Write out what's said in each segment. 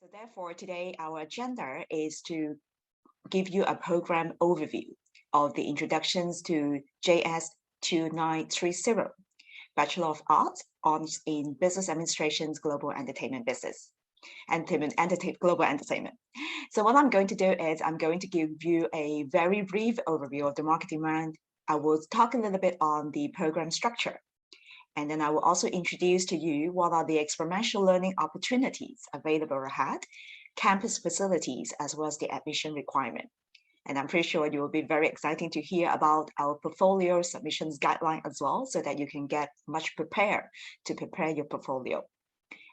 So therefore, today our agenda is to give you a program overview of the introductions to JS 2930, Bachelor of Arts, Honors in Business Administration's Global Entertainment Business, Global Entertainment. So what I'm going to do is I'm going to give you a very brief overview of the market demand. I will talk a little bit on the program structure. And then I will also introduce to you what are the experiential learning opportunities available ahead, campus facilities, as well as the admission requirement. And I'm pretty sure you will be very exciting to hear about our portfolio submissions guideline as well, so that you can get much prepared to prepare your portfolio.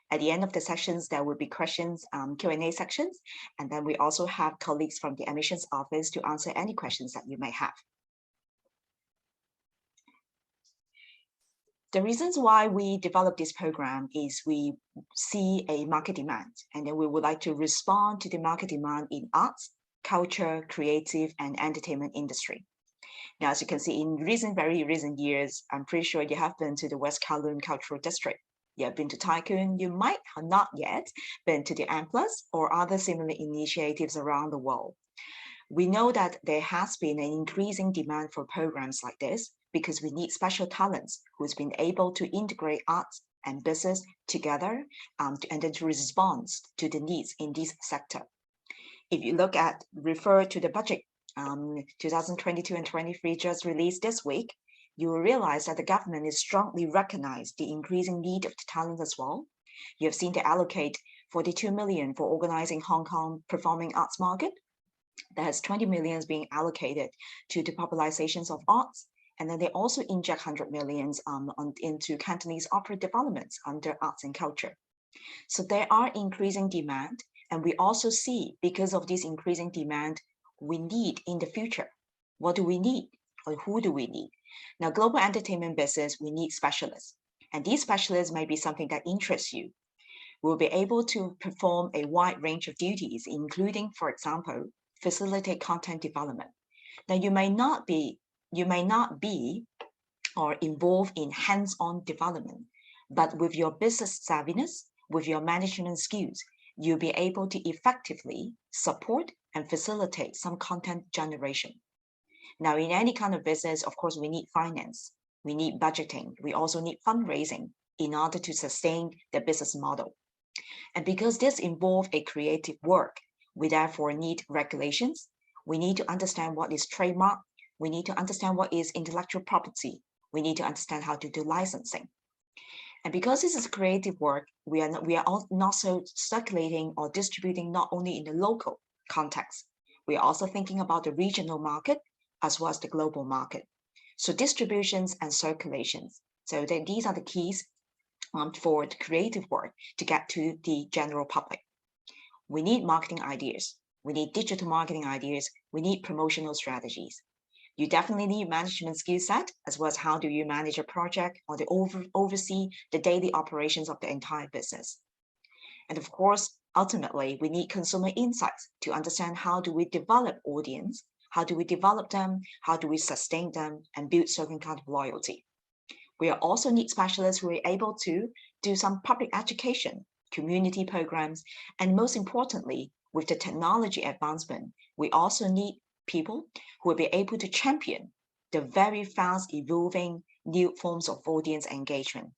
At the end of the sessions, there will be questions, Q&A sections, and then we also have colleagues from the admissions office to answer any questions that you may have. The reasons why we developed this program is we see a market demand, and then we would like to respond to the market demand in arts, culture, creative, and entertainment industry. Now, as you can see, in very recent years, I'm pretty sure you have been to the West Kowloon Cultural District. You have been to Tai Kwun. You might have not yet been to the M+ or other similar initiatives around the world. We know that there has been an increasing demand for programs like this because we need special talents who's been able to integrate arts and business together and then to respond to the needs in this sector. If you refer to the budget 2022 and 23 just released this week, you will realize that the government is strongly recognized the increasing need of the talent as well. You have seen they allocate 42 million for organizing Hong Kong performing arts market. There's 20 million being allocated to the popularizations of arts. And then they also inject 100 millions into Cantonese opera developments under arts and culture. So there are increasing demand. And we also see, because of this increasing demand, we need in the future. What do we need? Or who do we need? Now, global entertainment business, we need specialists. And these specialists may be something that interests you. We'll be able to perform a wide range of duties, including, for example, facilitate content development. Now, you may not be or involved in hands-on development, but with your business savviness, with your management skills, you'll be able to effectively support and facilitate some content generation. Now, in any kind of business, of course, we need finance, we need budgeting, we also need fundraising in order to sustain the business model. And because this involves a creative work, we therefore need regulations. We need to understand what is trademark. We need to understand what is intellectual property. We need to understand how to do licensing. And because this is creative work, we are not so circulating or distributing not only in the local context. We are also thinking about the regional market as well as the global market. So distributions and circulations. So these are the keys for the creative work to get to the general public. We need marketing ideas. We need digital marketing ideas. We need promotional strategies. You definitely need management skill set, as well as how do you manage a project or oversee the daily operations of the entire business. And of course, ultimately, we need consumer insights to understand how do we develop audience, how do we develop them, how do we sustain them, and build certain kind of loyalty. We also need specialists who are able to do some public education, community programs, and most importantly, with the technology advancement, we also need people who will be able to champion the very fast evolving new forms of audience engagement.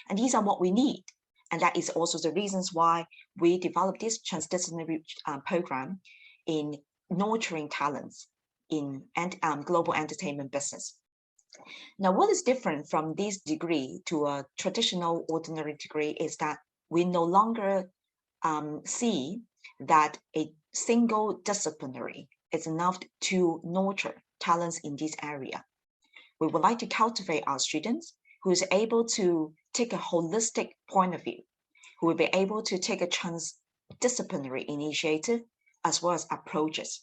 And these are what we need. And that is also the reasons why we developed this transdisciplinary program in nurturing talents in global entertainment business. Now, what is different from this degree to a traditional ordinary degree is that we no longer see that a single disciplinary is enough to nurture talents in this area. We would like to cultivate our students who is able to take a holistic point of view, who will be able to take a transdisciplinary initiative as well as approaches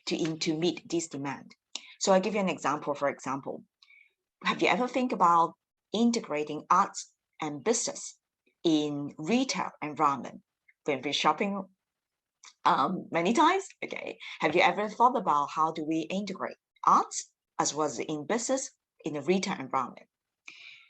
to meet this demand. So I'll give you an example. For example, have you ever think about integrating arts and business in retail environment? When we're shopping many times, okay. Have you ever thought about how do we integrate arts as well as in business in a retail environment?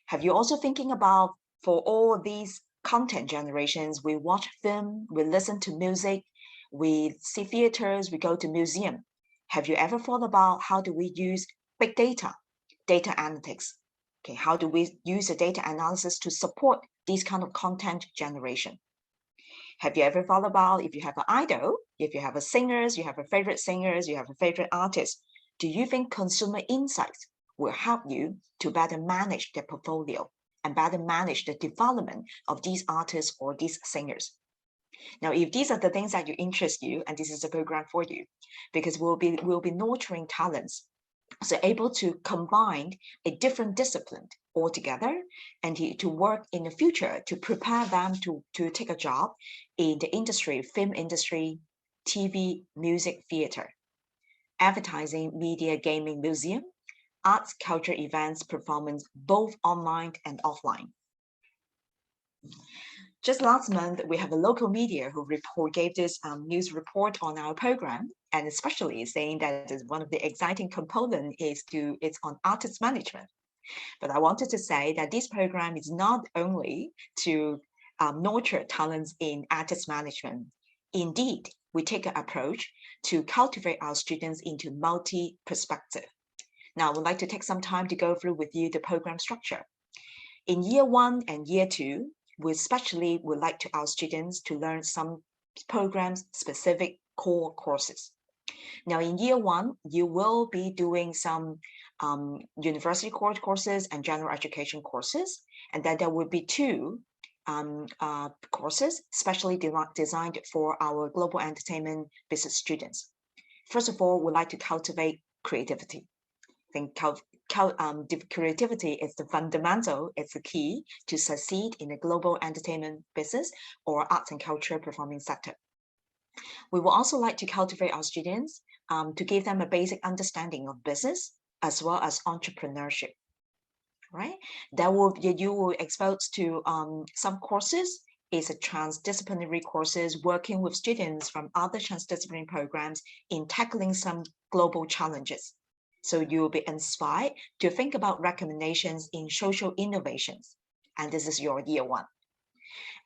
Have you also thinking about for all these content generations. We watch film, we listen to music, we see theaters, we go to museum. Have you ever thought about how do we use big data, data analytics? Okay, how do we use the data analysis to support these kind of content generation? Have you ever thought about if you have an idol, if you have a singers, you have a favorite singers, you have a favorite artist, do you think consumer insights will help you to better manage the portfolio and better manage the development of these artists or these singers? Now, if these are the things that you interest you, and this is a program for you, because we'll be nurturing talents, so able to combine a different discipline altogether and to work in the future to prepare them to take a job in the industry, film industry, TV, music, theater, advertising, media, gaming, museum, arts, culture, events, performance, both online and offline. Just last month, we have a local media who gave this news report on our program, and especially saying that one of the exciting components it's on artist management. But I wanted to say that this program is not only to nurture talents in artist management. Indeed, we take an approach to cultivate our students into multi-perspective. Now, I would like to take some time to go through with you the program structure. In year 1 and year 2, we especially would like to our students to learn some programs specific core courses. Now in year 1, you will be doing some university courses and general education courses, and then there will be 2 courses specially designed for our global entertainment business students. First of all, we'd like to cultivate creativity. I think creativity is the fundamental, it's the key to succeed in the global entertainment business or arts and culture performing sector. We will also like to cultivate our students to give them a basic understanding of business as well as entrepreneurship, right? You will expose to some courses is a transdisciplinary courses working with students from other transdisciplinary programs in tackling some global challenges. So you will be inspired to think about recommendations in social innovations. And this is your year 1.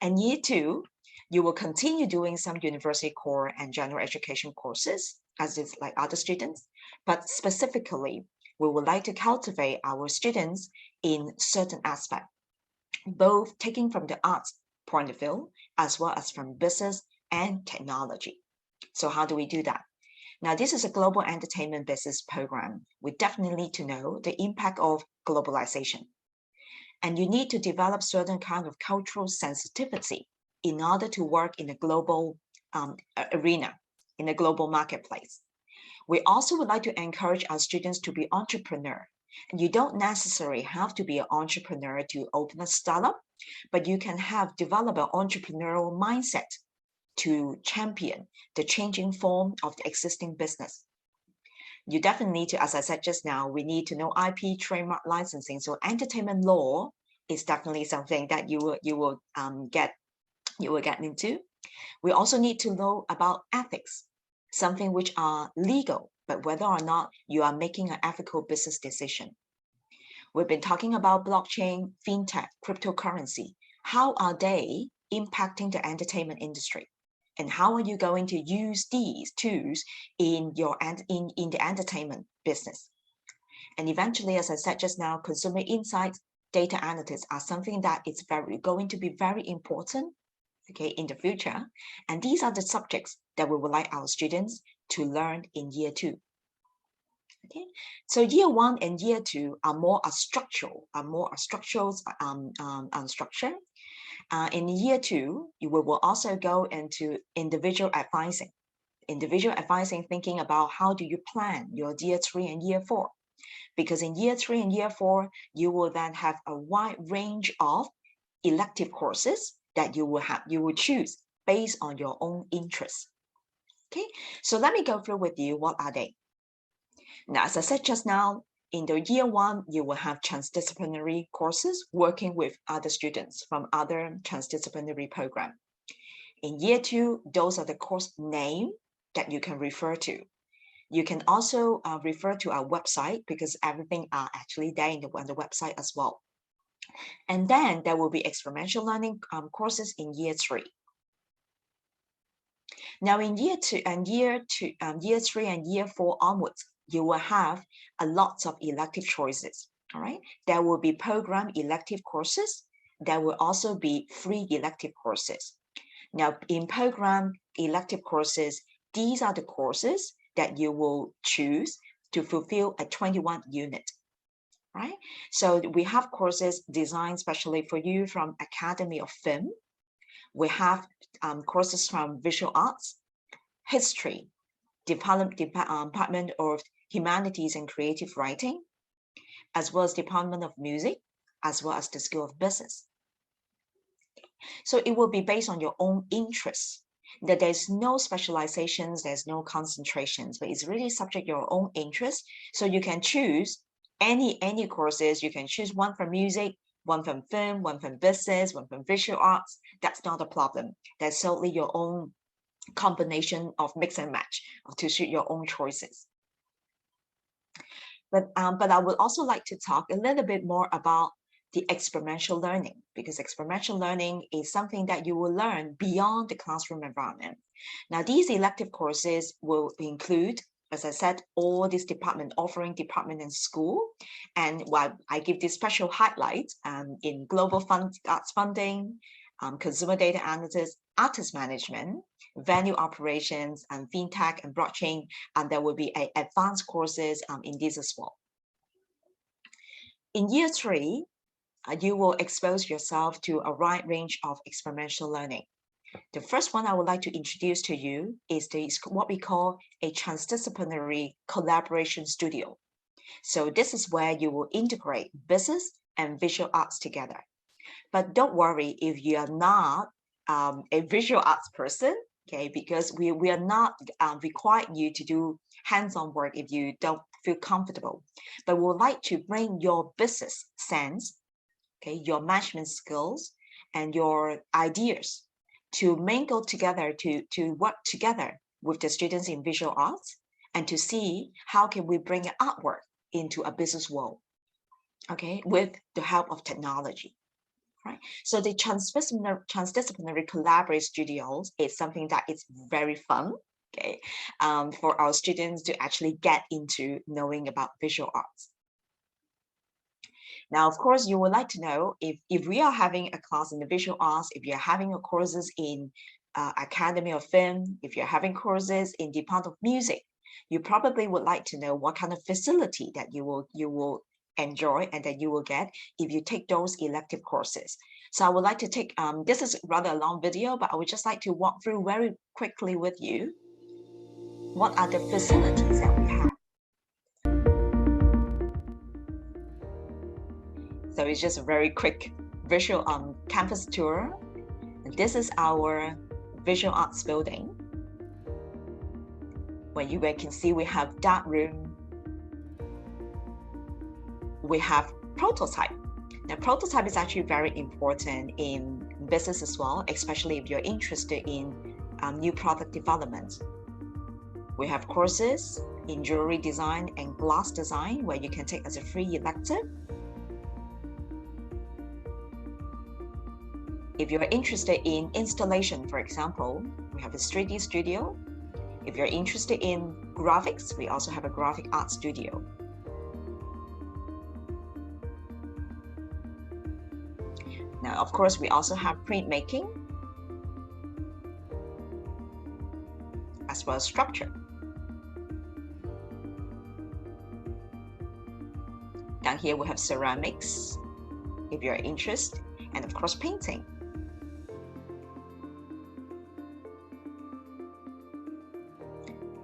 And year 2, you will continue doing some university core and general education courses as is like other students, but specifically, we would like to cultivate our students in certain aspects, both taking from the arts point of view, as well as from business and technology. So how do we do that? Now, this is a global entertainment business program. We definitely need to know the impact of globalization. And you need to develop certain kind of cultural sensitivity in order to work in a global arena, in a global marketplace. We also would like to encourage our students to be entrepreneur. And you don't necessarily have to be an entrepreneur to open a startup, but you can develop an entrepreneurial mindset to champion the changing form of the existing business. You definitely need to, as I said just now, we need to know IP, trademark licensing. So entertainment law is definitely something that you will get into. We also need to know about ethics, something which are legal, but whether or not you are making an ethical business decision. We've been talking about blockchain, fintech, cryptocurrency. How are they impacting the entertainment industry? And how are you going to use these tools in the entertainment business? And eventually, as I said just now, consumer insights, data analytics are something that is going to be very important, okay, in the future. And these are the subjects that we would like our students to learn in year 2. Okay, so year 1 and year 2 are more a structure. In year 2, you will also go into individual advising. Individual advising, thinking about how do you plan your year 3 and year 4. Because in year 3 and year 4, you will then have a wide range of elective courses that you will choose based on your own interests. Okay, so let me go through with you what are they. Now, as I said just now, in the year 1, you will have transdisciplinary courses working with other students from other transdisciplinary programs. In year 2, those are the course name that you can refer to. You can also refer to our website because everything are actually there on the website as well. And then there will be experiential learning courses in year 3. Now in year 3 and year 4 onwards, you will have a lot of elective choices. All right, there will be program elective courses. There will also be free elective courses. Now in program elective courses, these are the courses that you will choose to fulfill a 21 unit. Right? So we have courses designed specially for you from Academy of Film. We have courses from Visual Arts, History, Department of Humanities and Creative Writing, as well as Department of Music, as well as the School of Business. So it will be based on your own interests. That there's no specializations, there's no concentrations, but it's really subject your own interest. So you can choose any courses. You can choose one from music, one from film, one from business, one from visual arts. That's not a problem. That's solely your own combination of mix and match to suit your own choices. But I would also like to talk a little bit more about the experiential learning, because experiential learning is something that you will learn beyond the classroom environment. Now, these elective courses will include, as I said, all these department and school. And while I give this special highlight in global arts funding, consumer data analysis, artist management, venue operations, and fintech and blockchain, and there will be advanced courses in this as well. In year 3, you will expose yourself to a wide range of experiential learning. The first one I would like to introduce to you is what we call a transdisciplinary collaboration studio. So this is where you will integrate business and visual arts together. But don't worry if you are not a visual arts person, okay, because we are not require you to do hands-on work if you don't feel comfortable. But we would like to bring your business sense, okay, your management skills and your ideas to mingle together, to work together with the students in visual arts, and to see how can we bring artwork into a business world, okay, with the help of technology. Right. So the transdisciplinary collaborative studios is something that is very fun, okay, for our students to actually get into knowing about visual arts. Now, of course, you would like to know if we are having a class in the visual arts, if you're having courses in Academy of Film, if you're having courses in Department of Music, you probably would like to know what kind of facility that you will enjoy and that you will get if you take those elective courses. So I would like to take, this is rather a long video, but I would just like to walk through very quickly with you what are the facilities that we have. So it's just a very quick visual campus tour. And this is our visual arts building. Where you can see we have dark room. We have prototype. Now, prototype is actually very important in business as well, especially if you're interested in new product development. We have courses in jewelry design and glass design where you can take as a free elective. If you're interested in installation, for example, we have a 3D studio. If you're interested in graphics, we also have a graphic art studio. Now, of course, we also have printmaking, as well as structure. Down here, we have ceramics, if you're interested, and of course, painting.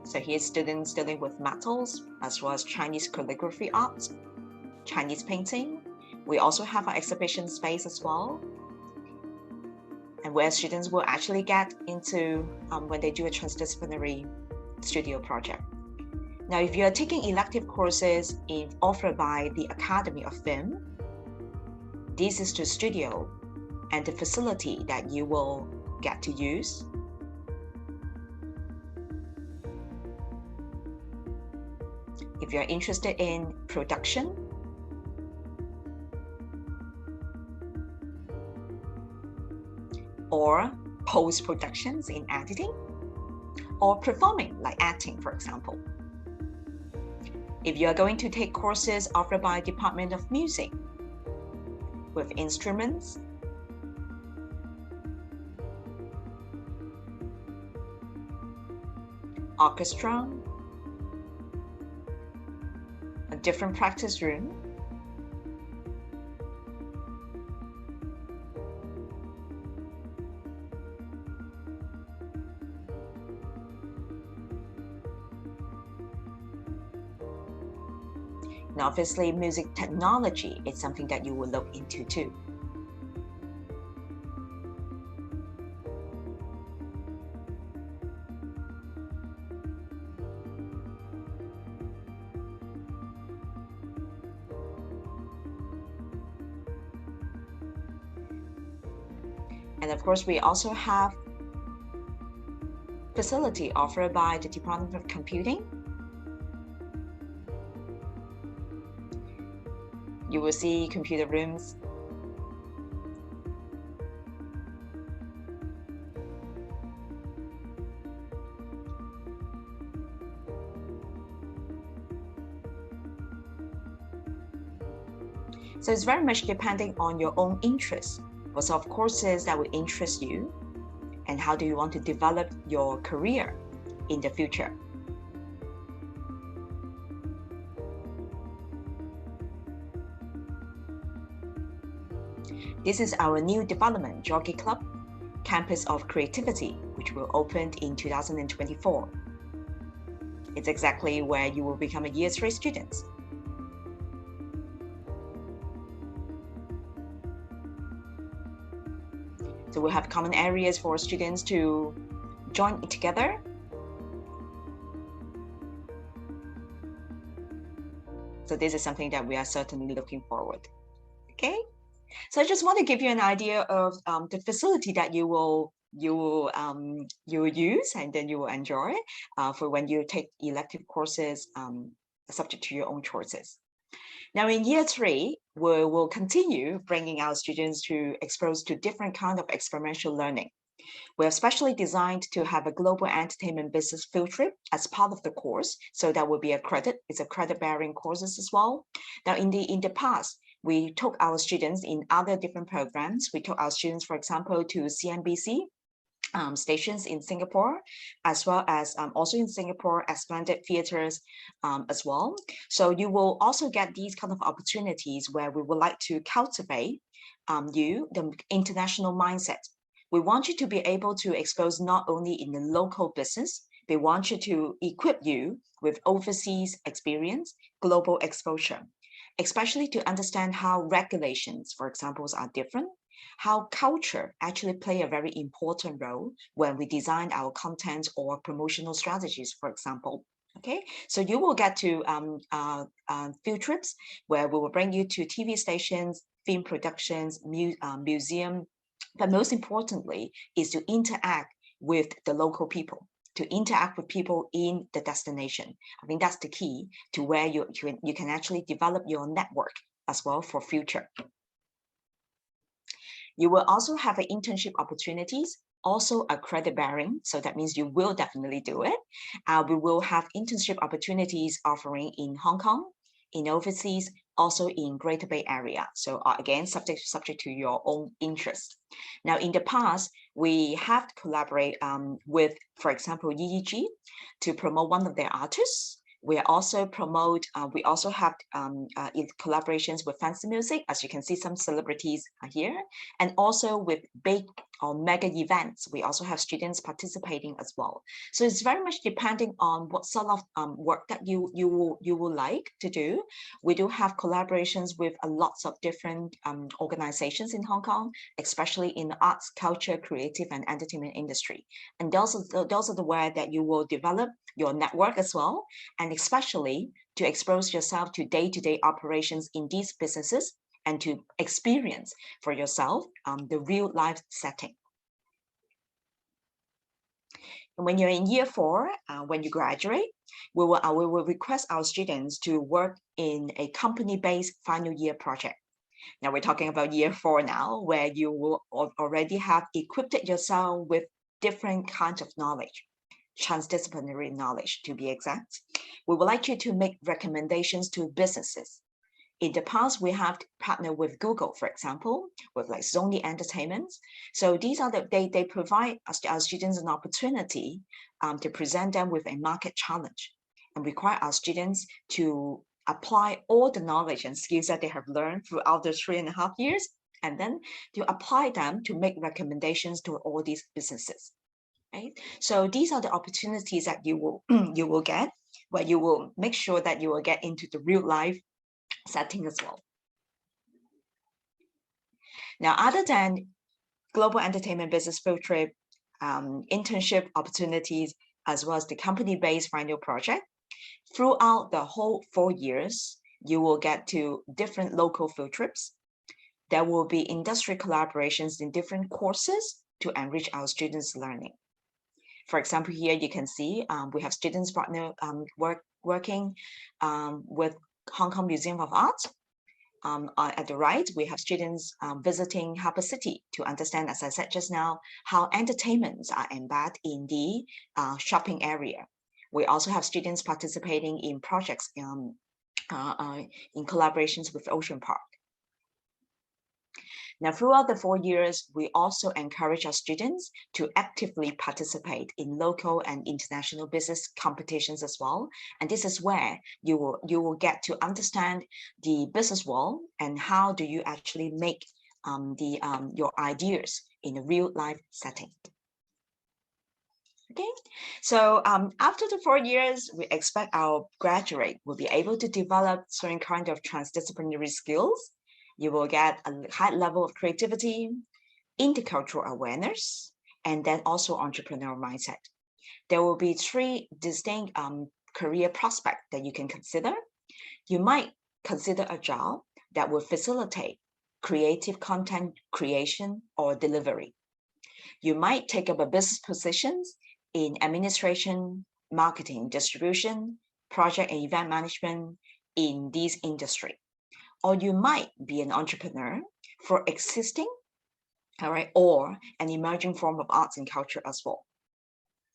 So here's students dealing with metals, as well as Chinese calligraphy art, Chinese painting. We also have our exhibition space as well, and where students will actually get into when they do a transdisciplinary studio project. Now, if you're taking elective courses offered by the Academy of Film, this is the studio and the facility that you will get to use. If you're interested in production, or post-productions in editing, or performing, like acting, for example. If you are going to take courses offered by Department of Music with instruments, orchestra, a different practice room, and obviously music technology is something that you will look into too. And of course, we also have facility offered by the Department of Computing. You will see computer rooms, so it's very much depending on your own interests. What sort of courses that will interest you, and how do you want to develop your career in the future. This is our new development, Jockey Club, Campus of Creativity, which will open in 2024. It's exactly where you will become a Year 3 student. So we have common areas for students to join together. So this is something that we are certainly looking forward. Okay, so I just want to give you an idea of the facility that you will use and then you will enjoy for when you take elective courses subject to your own choices. Now in Year 3, we will continue bringing our students to expose to different kind of experiential learning. We're specially designed to have a global entertainment business field trip as part of the course. So that will be a credit. It's a credit-bearing courses as well. Now in the past, we took our students in other different programs. We took our students, for example, to CNBC, stations in Singapore, as well as also in Singapore, Splendid Theatres as well. So you will also get these kind of opportunities where we would like to cultivate the international mindset. We want you to be able to expose not only in the local business, we want you to equip you with overseas experience, global exposure, especially to understand how regulations, for example, are different, how culture actually play a very important role when we design our content or promotional strategies, for example. Okay, so you will get to field trips where we will bring you to TV stations, film productions, museum, but most importantly is to interact with the local people, to interact with people in the destination. I think that's the key to where you can actually develop your network as well for future. You will also have an internship opportunities, also a credit bearing. So that means you will definitely do it. We will have internship opportunities offering in Hong Kong, in overseas, also in Greater Bay Area. So again, subject to your own interest. Now, in the past, we have to collaborate with, for example, EEG to promote one of their artists. We also promote, we also have in collaborations with fancy music, as you can see some celebrities are here, and also with big or mega events. We also have students participating as well. So it's very much depending on what sort of work that you will like to do. We do have collaborations with lots of different organizations in Hong Kong, especially in the arts, culture, creative, and entertainment industry. And those are the way that you will develop your network as well, and especially to expose yourself to day-to-day operations in these businesses and to experience for yourself the real life setting. And when you're in Year 4, when you graduate, we will request our students to work in a company-based final year project. Now we're talking about year 4 now, where you will already have equipped yourself with different kinds of knowledge, transdisciplinary knowledge to be exact. We would like you to make recommendations to businesses. In the past, we have partnered with Google, for example, with like Sony Entertainment. So these are they provide our students an opportunity to present them with a market challenge and require our students to apply all the knowledge and skills that they have learned throughout the 3.5 years, and then to apply them to make recommendations to all these businesses. Right? So these are the opportunities that you will get, where you will make sure that you will get into the real life setting as well. Now, other than global entertainment business field trip, internship opportunities, as well as the company-based final project, throughout the whole 4 years, you will get to different local field trips. There will be industry collaborations in different courses to enrich our students' learning. For example, here you can see we have students partner working with Hong Kong Museum of Art. At the right, we have students visiting Harbour City to understand, as I said just now, how entertainments are embedded in the shopping area. We also have students participating in projects in collaborations with Ocean Park. Now, throughout the 4 years, we also encourage our students to actively participate in local and international business competitions as well. And this is where you will get to understand the business world and how do you actually make your ideas in a real life setting. Okay, so after the 4 years, we expect our graduate will be able to develop certain kind of transdisciplinary skills. You will get a high level of creativity, intercultural awareness, and then also entrepreneurial mindset. There will be 3 distinct career prospects that you can consider. You might consider a job that will facilitate creative content creation or delivery. You might take up a business positions in administration, marketing, distribution, project and event management in this industry. Or you might be an entrepreneur for existing, all right, or an emerging form of arts and culture as well.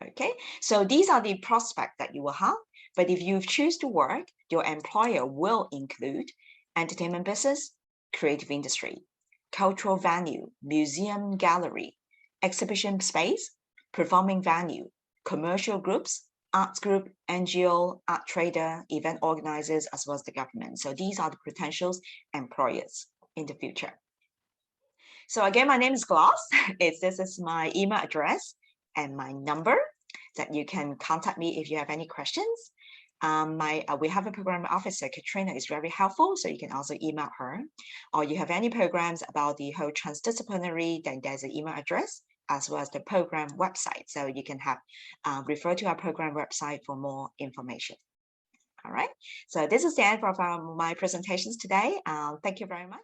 Okay, so these are the prospects that you will have. But if you choose to work, your employer will include entertainment business, creative industry, cultural venue, museum, gallery, exhibition space, performing venue, commercial groups, arts group, NGO, art trader, event organizers, as well as the government. So these are the potential employers in the future. So again, my name is Gloss. This is my email address and my number that you can contact me if you have any questions. We have a program officer, Katrina, is very helpful, so you can also email her. Or you have any programs about the whole transdisciplinary, then there's an email address, as well as the program website. So you can have refer to our program website for more information. All right. So this is the end of my presentations today. Thank you very much.